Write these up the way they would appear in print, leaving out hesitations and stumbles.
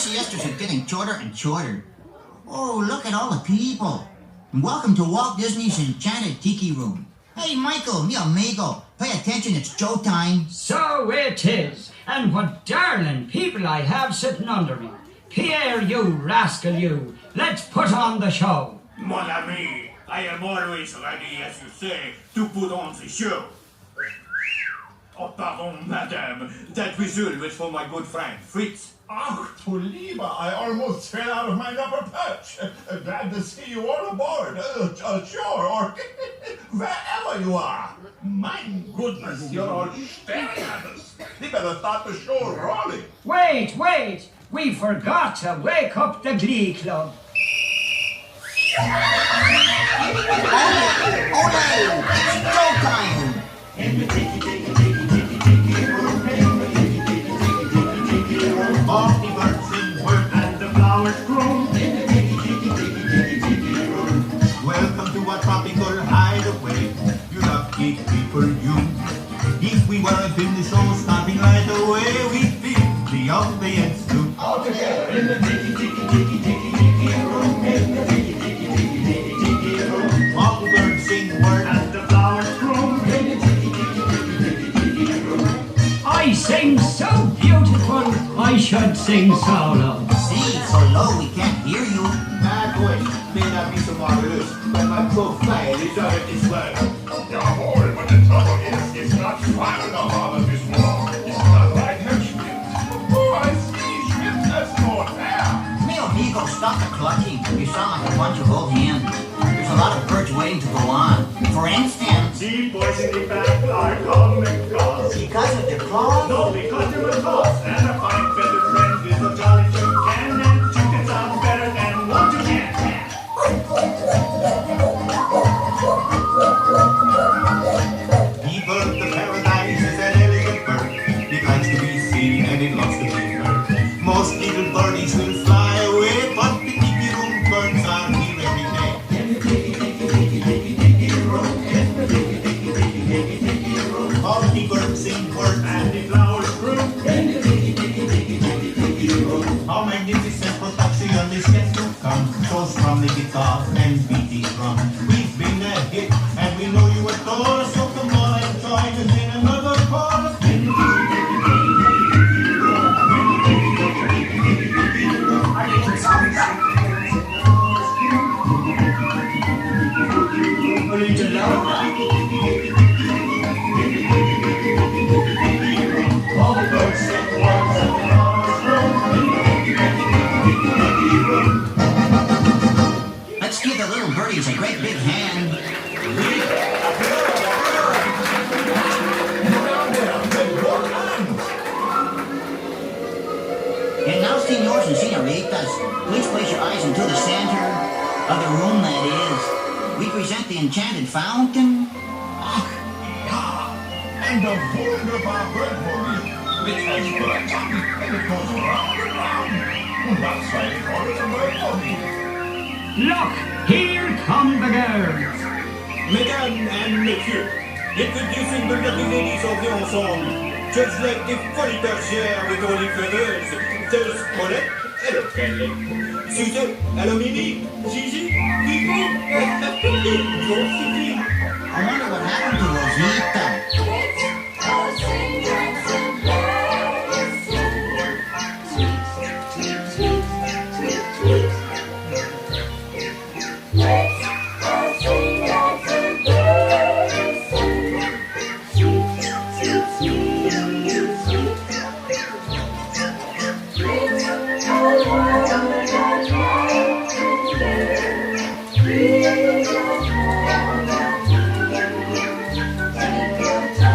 siestas are getting shorter and shorter. Oh, look at all the people. And welcome to Walt Disney's Enchanted Tiki Room. Hey, Michael, mi amigo, pay attention, it's showtime. So it is. And what darling people I have sitting under me. Pierre, you rascal, you. Let's put on the show. Mon ami, I am always ready, as you say, to put on the show. Oh, pardon, madame. That whistle was for my good friend, Fritz. Ach, du Lieber, I almost fell out of my upper perch. Glad to see you all aboard. Sure, or wherever you are. My goodness, you're all staring at us. We better start the show rolling. Wait. We forgot to wake up the Glee Club. Ole, it's showtime. In the tiki, tiki, tiki, tiki, tiki room. In the tiki, tiki, tiki, tiki, tiki room. All the birds sing work and the flowers grow. In the tiki, tiki, tiki, tiki, tiki room. Welcome to our tropical hideaway. You lucky people, you. If we weren't in the show starting right away, we'd be the audience too. All together in the tiki, tiki, tiki, tiki, tiki room. In the tiki, tiki, tiki, tiki, tiki room. All the birds sing work and the flowers grow. In the tiki, tiki, tiki, tiki, tiki room. I sing so beautiful, I should sing solo. See, so low we can't hear you. My voice may not be so marvelous, but my profile is out of this world. Yeah, boy, but the trouble is, it's not fun enough out of this world. It's not like Hirschman. Oh, I see, Schmidt, that's not fair. Mi amigo, stop the clutching. You sound like a bunch of old hens. There's a lot of birds waiting to go on. For instance, The boys in the back are coming cross. because of their claws. No, because they were lost, and a fine feathered friend with a jolly toucan, and chicken sounds better than what you can. The bird, the paradise, is an elegant bird. It likes to be seen and it loves to be heard. Most little birdies will fly away, but the tiki room birds are here every day. In the tiki, tiki, tiki, tiki, tiki room. In the tiki, tiki, tiki, tiki, tiki room. All the birds sing words and the flowers grow. In the tiki, tiki, tiki, tiki, tiki room. How magnificent production is yet to come. So strong the guitar and beating drum. We've been a hit and we know you adore us. So come on and join us in another chorus. In the tiki, tiki, tiki, tiki room. In the tiki, tiki, tiki, tiki room. I need to sound a little louder. All the birds sing words and the flowers grow. In the tiki, tiki, tiki, tiki room. Let's give the little birdies a great big hand. And now, senors and senoritas, please place your eyes into the center of the room, that is. We present the Enchanted Fountain. Yeah, and the wunderbar bird boogie, which has birds on it, and it goes round and round. That's why they call it a bird boogie. Look, here come the girls. Mesdames and messieurs, introducing the lovely ladies of the ensemble. Just like the funny bergère with only feathers, there's Colette and Kelly. Susan, hello Mimi, Gigi, Pico, I wonder what happened to Rosita. Thank you.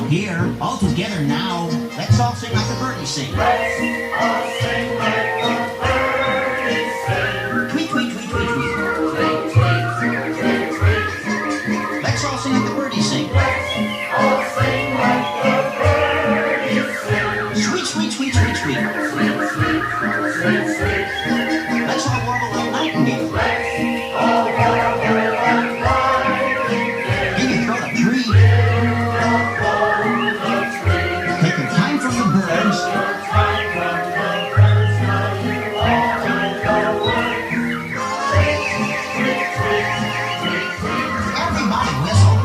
Here, all together now. Let's all sing like the birdies sing. Let's all sing like the birdies sing. Tweet, tweet, tweet, tweet, tweet. Tweet, tweet, tweet, tweet. Let's all sing like the birdies sing. Let's all sing like the birdies sing. Sweet, sweet, sweet, sweet, sweet. Sweet, sweet, sweet, sweet. Let's all warble like nightingale. Let's all warble like nightingale. Give your throat a tree. Take your time from the birds. Everybody whistle.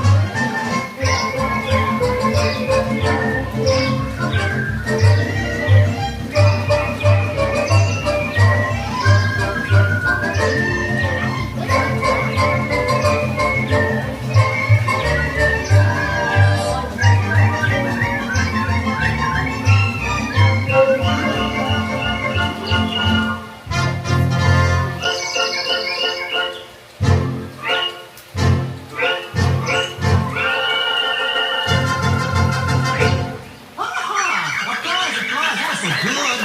Applause, applause, that was so good.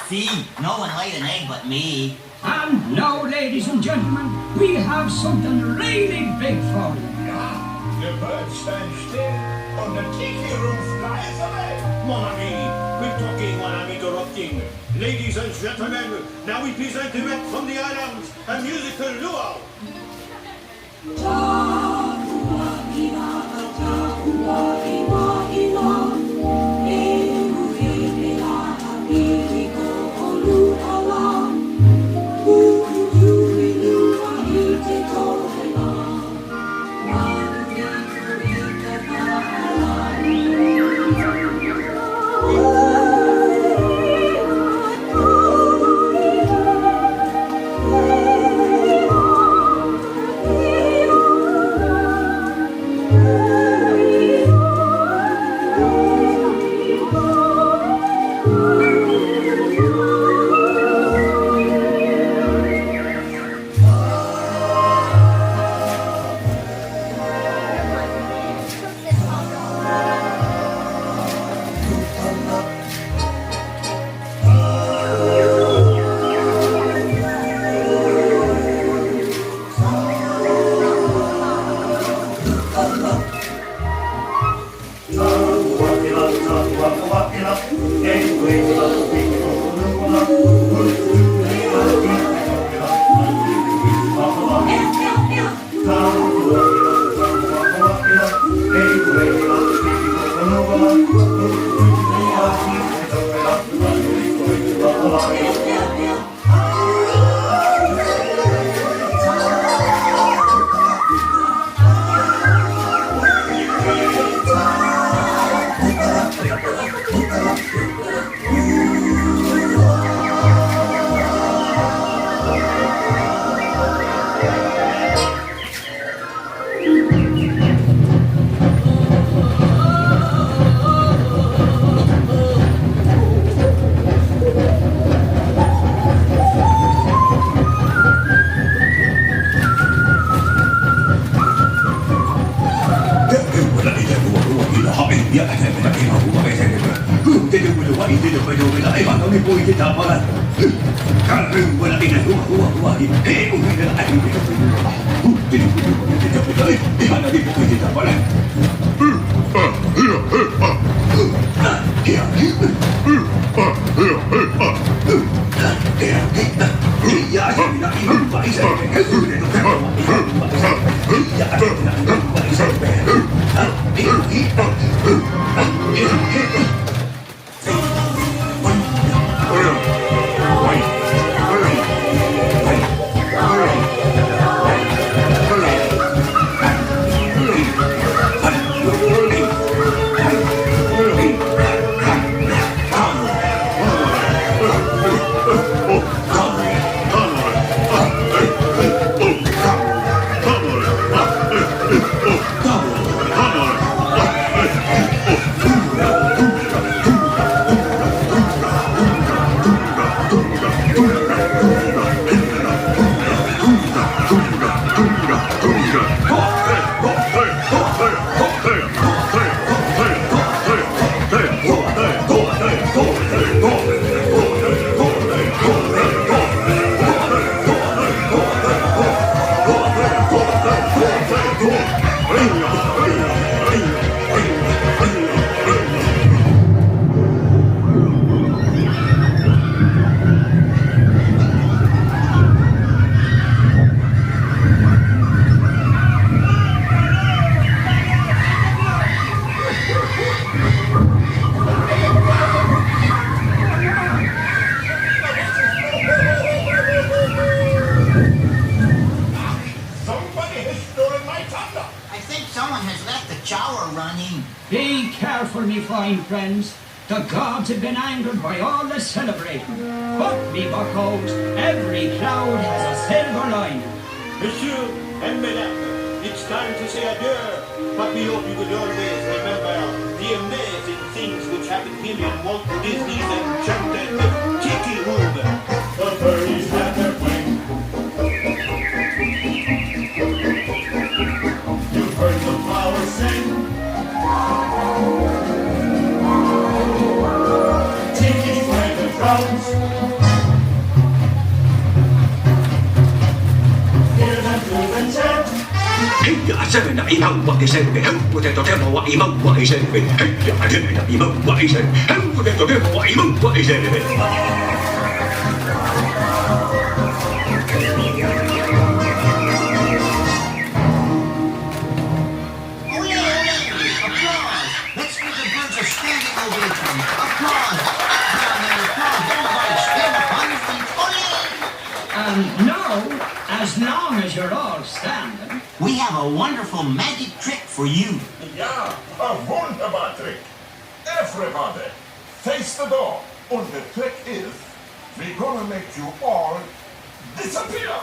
See, no one laid an egg but me. And now, ladies and gentlemen, we have something really big for you. The birds stand still, and the tiki room flies away. Mon ami, quit talking, mon ami interrupting. Ladies and gentlemen, now we present direct from the islands a musical luau. Be careful, me fine friends. The gods have been angered by all the celebrating. But, me buckos, every cloud has a silver lining. Monsieur and Madame, it's time to say adieu. But we hope you will always remember the amazing things which happened here in Walt Disney's Enchanted Tiki Room. The birdies had their fling. You've heard the flowers sing. Tiki play the drums. Hear them do the chant. Hey, serenade, how what is it? How would it tell what even what is it? Hey, serenade, what is it? How would it tell what even what is it? And now, as long as you're all standing, We have a wonderful magic trick for you. Ja, a wunderbar trick. Everybody, face the door. And the trick is, we're gonna make you all disappear.